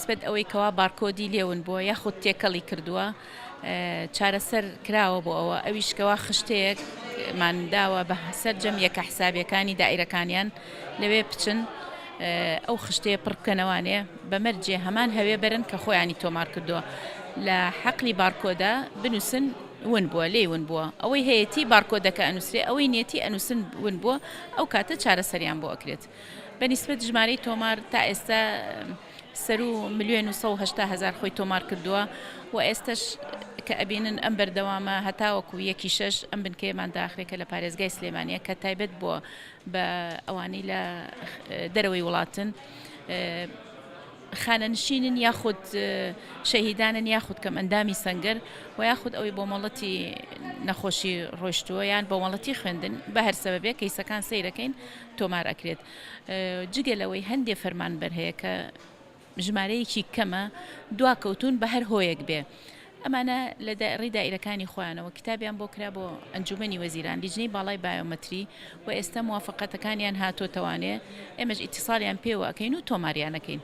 بەنسبەت ئەوەی کەوا بارکۆدی لێون بووە یاخود تێکەڵی کردووە چارەسەر کراوە بۆ ئەوە ئەویشکەوە خشتەیەک ماداوە بە سەررجەم یەکە حسابیەکانی دائیرەکانیان لەوێ بچن ئەو خشتەیە پڕکەنەوانێ بەمەرجێ هەمان هەوێ بەرن کە خۆیانی تۆمار کردووە لە حەقلی بارکۆدا بنووسن ون بووە لێ ون بووە ئەوەی هەیەی بارکۆدەکە ئەنووسێ ئەوەی نێتی ئەنووسن ون بووە ئەو کاتە چارەسەریان بۆ ئەکرێت بەنسبەت ژمارەی تۆمار تا ئێستا سەر و 1,180,000 خۆی تۆمار کردووە و ئێستش کە ئەبینن ئەم بەردەوامە هەتاوەکو 1.6 ئەم بنکەیەمان داخرێکە لە پارێزگای سلێمانیە کە تایبەت بووە بە ئەوانەی لە دەرەوەی وڵاتن خانەنشینن یاخود شەهیدانن یاخود کەم ئەندامی سەنگەر و یاخود ئەوەی بۆ مەڵەتی نەخۆشی ڕۆیشتووە یان بۆ مەڵەتی خوێندن بە هەر سەبەبێ کەیسەکان سەیرەکەین تۆمار ئەکرێت جگەلەوەی هەندێک فەرمانبەر هەیە کە ژمارەیەکی کەمە دواکەوتون بە هەر هۆیەک بێ ئەمانە لە ڕێی دائیرەکانی خۆیانەوە کتابیان بۆ کرا بۆ ئەنجومەنی وەزیران لیژنەی باڵای بایۆمەتری و ئێستا موافقەتەکانیان هاتۆتەوانێ ئێمەش ئیتیساڵیان پێوە ئەکەین و تۆماریانەکەین